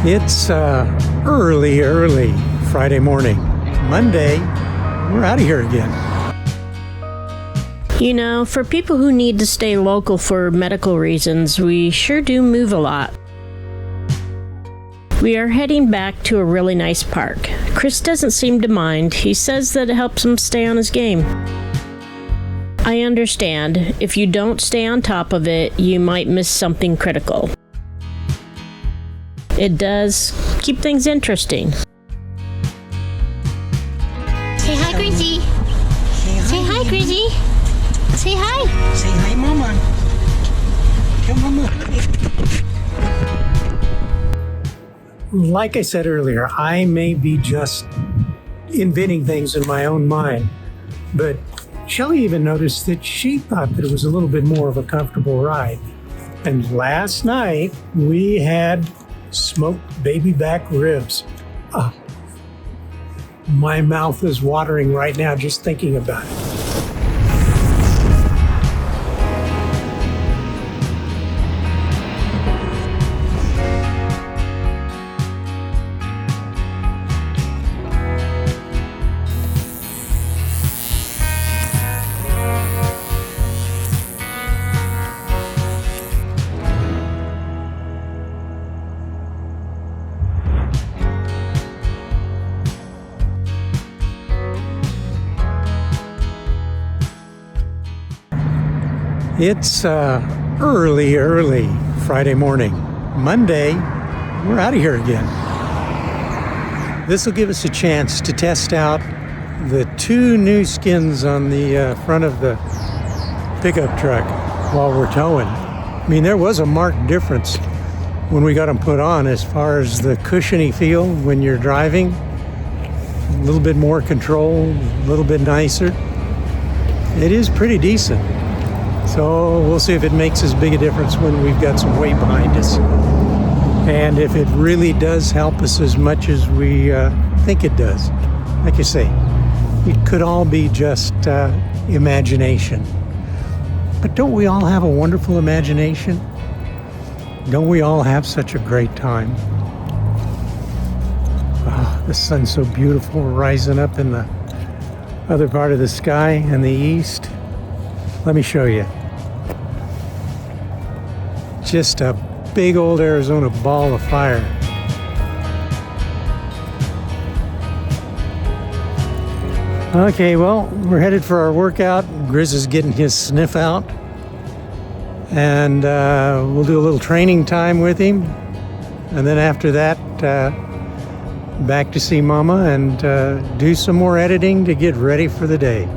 It's early Friday morning. Monday, we're out of here again. You know, for people who need to stay local for medical reasons, we sure do move a lot. We are heading back to a really nice park. Chris doesn't seem to mind. He says that it helps him stay on his game. I understand. If you don't stay on top of it, you might miss something critical. It does keep things interesting. Say hi, Chrissy. Say hi, Chrissy. Say hi. Say hi, Mama. Tell Mama. Like I said earlier, I may be just inventing things in my own mind, but Shelley even noticed that she thought that it was a little bit more of a comfortable ride. And last night, we had smoked baby back ribs. My mouth is watering right now just thinking about it. It's early Friday morning. Monday, we're out of here again. This will give us a chance to test out the two new skins on the front of the pickup truck while we're towing. I mean, there was a marked difference when we got them put on as far as the cushiony feel when you're driving. A little bit more control, a little bit nicer. It is pretty decent. So we'll see if it makes as big a difference when we've got some weight behind us. And if it really does help us as much as we think it does. Like you say, it could all be just imagination. But don't we all have a wonderful imagination? Don't we all have such a great time? Oh, the sun's so beautiful rising up in the other part of the sky in the east. Let me show you. Just a big old Arizona ball of fire. Okay, well, we're headed for our workout. Grizz is getting his sniff out. And we'll do a little training time with him. And then after that, back to see Mama and do some more editing to get ready for the day.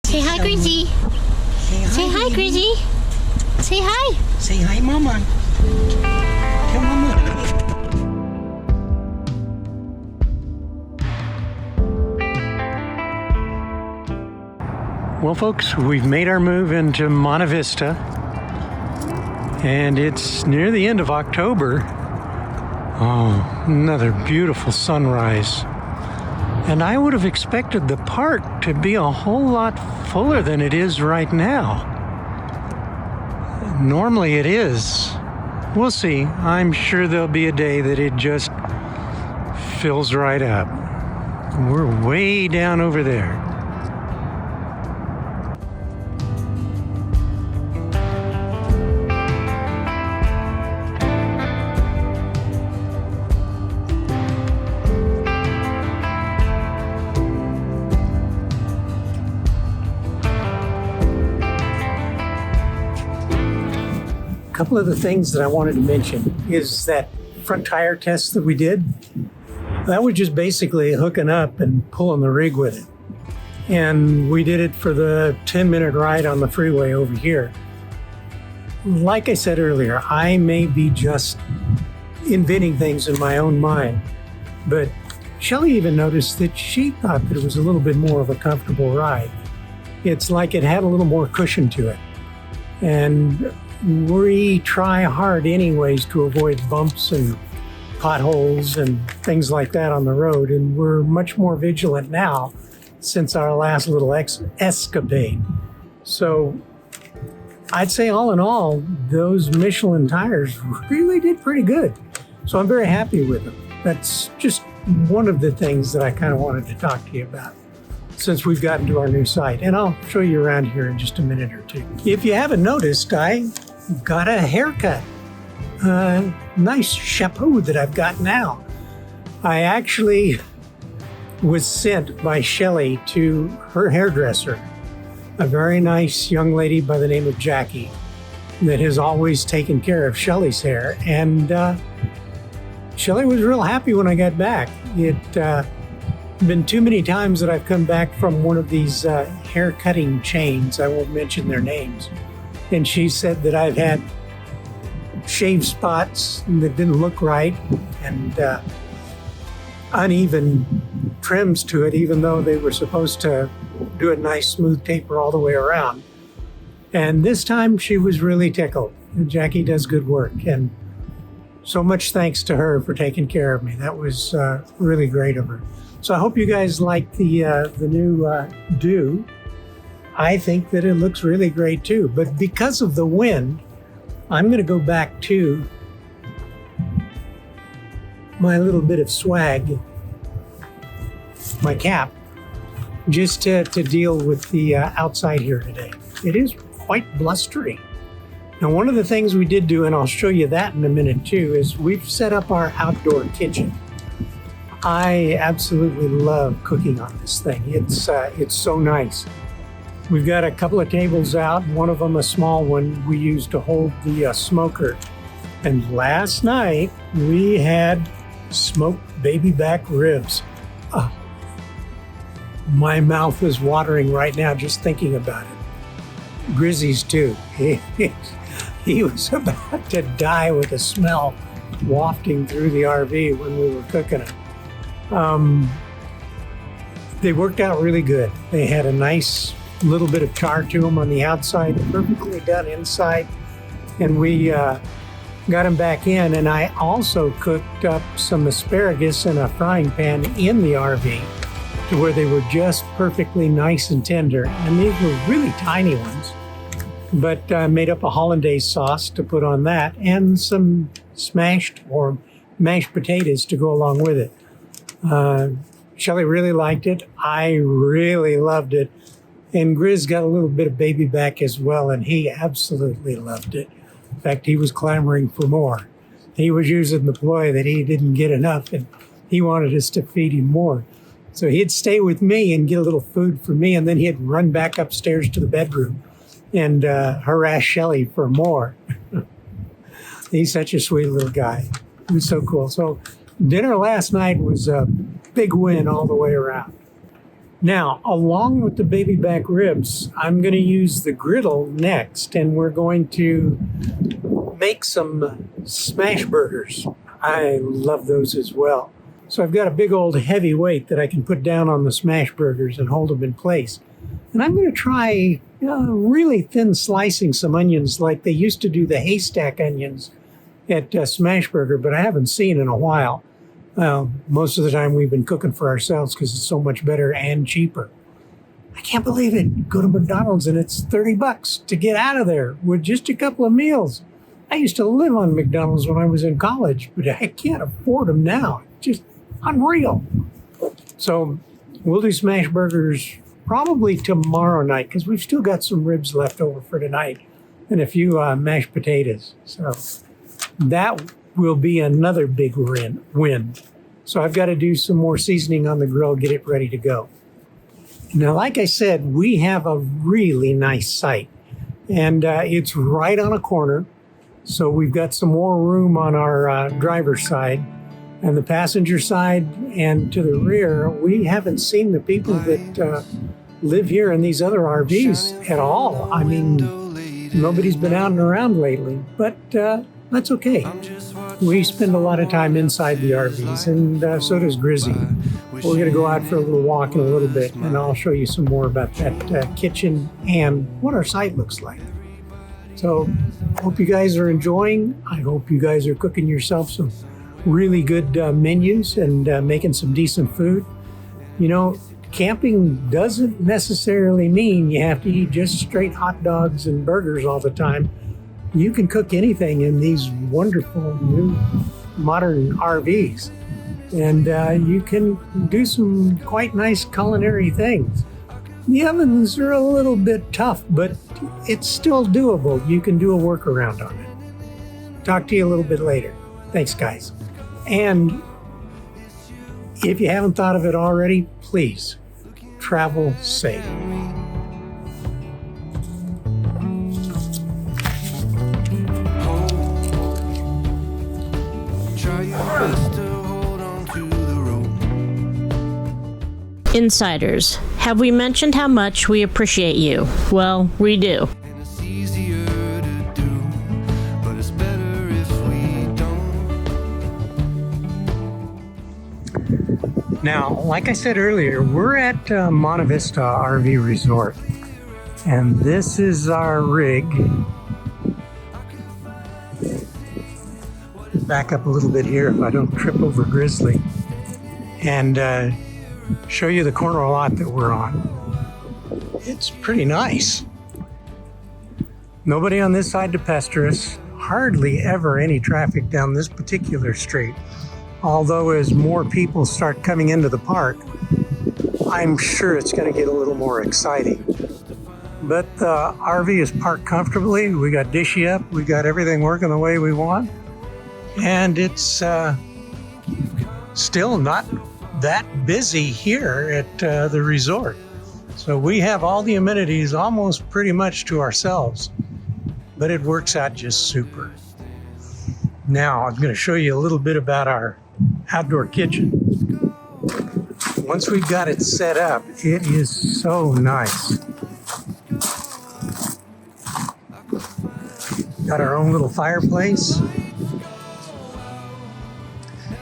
Say hi, Chrissy. Say hi, Chrissy. Say hi. Say hi, Mama. Tell Mama. Well, folks, we've made our move into Monte Vista, and it's near the end of October. Oh, another beautiful sunrise. And I would have expected the park to be a whole lot fuller than it is right now. Normally it is. We'll see. I'm sure there'll be a day that it just fills right up. We're way down over there. A couple of the things that I wanted to mention is that front tire test that we did. That was just basically hooking up and pulling the rig with it. And we did it for the 10-minute ride on the freeway over here. Like I said earlier, I may be just inventing things in my own mind, but Shelley even noticed that she thought that it was a little bit more of a comfortable ride. It's like it had a little more cushion to it. And we try hard anyways to avoid bumps and potholes and things like that on the road, and we're much more vigilant now since our last little escapade. So I'd say all in all, those Michelin tires really did pretty good. So I'm very happy with them. That's just one of the things that I kind of wanted to talk to you about since we've gotten to our new site. And I'll show you around here in just a minute or two. If you haven't noticed, I got a haircut. Nice chapeau that I've got now. I actually was sent by Shelley to her hairdresser, a very nice young lady by the name of Jackie that has always taken care of Shelley's hair. And Shelley was real happy when I got back. It been too many times that I've come back from one of these hair cutting chains. I won't mention their names. And she said that I've had shave spots that didn't look right and uneven trims to it, even though they were supposed to do a nice smooth taper all the way around. And this time she was really tickled. Jackie does good work, and so much thanks to her for taking care of me. That was really great of her. So I hope you guys like the new Do. I think that it looks really great too, but because of the wind, I'm going to go back to my little bit of swag, my cap, just to deal with the outside here today. It is quite blustery. Now, one of the things we did do, and I'll show you that in a minute too, is we've set up our outdoor kitchen. I absolutely love cooking on this thing. It's so nice. We've got a couple of tables out, one of them a small one we use to hold the smoker. And last night we had smoked baby back ribs. My mouth is watering right now just thinking about it. Grizzy's too. He was about to die with the smell wafting through the RV when we were cooking it. They worked out really good. They had a nice little bit of char to them on the outside, perfectly done inside, and we got them back in. And I also cooked up some asparagus in a frying pan in the RV to where they were just perfectly nice and tender. And these were really tiny ones, but made up a hollandaise sauce to put on that and some smashed or mashed potatoes to go along with it. Shelley really liked it. I really loved it. And Grizz got a little bit of baby back as well, and he absolutely loved it. In fact, he was clamoring for more. He was using the ploy that he didn't get enough, and he wanted us to feed him more. So he'd stay with me and get a little food for me, and then he'd run back upstairs to the bedroom and harass Shelley for more. He's such a sweet little guy. He was so cool. So dinner last night was a big win all the way around. Now, along with the baby back ribs, I'm going to use the griddle next, and we're going to make some smash burgers. I love those as well. So I've got a big old heavy weight that I can put down on the smash burgers and hold them in place. And I'm going to try really thin slicing some onions like they used to do the haystack onions at Smashburger, but I haven't seen in a while. Most of the time we've been cooking for ourselves because it's so much better and cheaper. I can't believe it. Go to McDonald's and it's $30 to get out of there with just a couple of meals. I used to live on McDonald's when I was in college, but I can't afford them now. Just unreal. So we'll do smash burgers probably tomorrow night because we've still got some ribs left over for tonight and a few mashed potatoes. So that will be another big win. So I've got to do some more seasoning on the grill, get it ready to go. Now, like I said, we have a really nice site, and it's right on a corner. So we've got some more room on our driver's side, and the passenger side and to the rear. We haven't seen the people that live here in these other RVs at all. I mean, nobody's been out and around lately, but that's okay. We spend a lot of time inside the RVs, and so does Grizzy. We're going to go out for a little walk in a little bit, and I'll show you some more about that kitchen and what our site looks like. So, hope you guys are enjoying. I hope you guys are cooking yourself some really good menus and making some decent food. You know, camping doesn't necessarily mean you have to eat just straight hot dogs and burgers all the time. You can cook anything in these wonderful new modern RVs. And you can do some quite nice culinary things. The ovens are a little bit tough, but it's still doable. You can do a workaround on it. Talk to you a little bit later. Thanks, guys. And if you haven't thought of it already, please travel safe. Insiders, have we mentioned how much we appreciate you? Well, we do. Now, like I said earlier, we're at Monte Vista RV Resort, and this is our rig. Back up a little bit here if I don't trip over Grizzly, and show you the corner lot that we're on. It's pretty nice. Nobody on this side to pester us. Hardly ever any traffic down this particular street. Although as more people start coming into the park, I'm sure it's going to get a little more exciting. But the RV is parked comfortably. We got dishy up. We got everything working the way we want. And it's still not that busy here at the resort. So we have all the amenities almost pretty much to ourselves, but it works out just super. Now I'm going to show you a little bit about our outdoor kitchen. Once we've got it set up, it is so nice. Got our own little fireplace.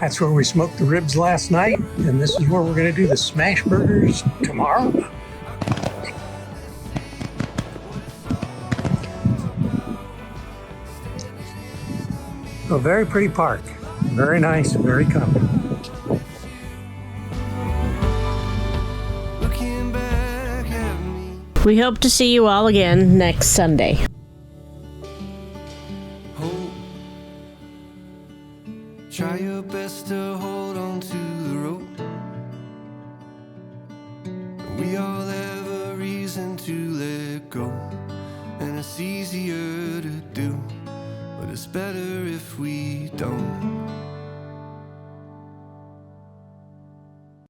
That's where we smoked the ribs last night, and this is where we're going to do the smash burgers tomorrow. A very pretty park, very nice, very comfortable. We hope to see you all again next Sunday. Try your best to hold on to the rope. We all have a reason to let go, and it's easier to do, but it's better if we don't.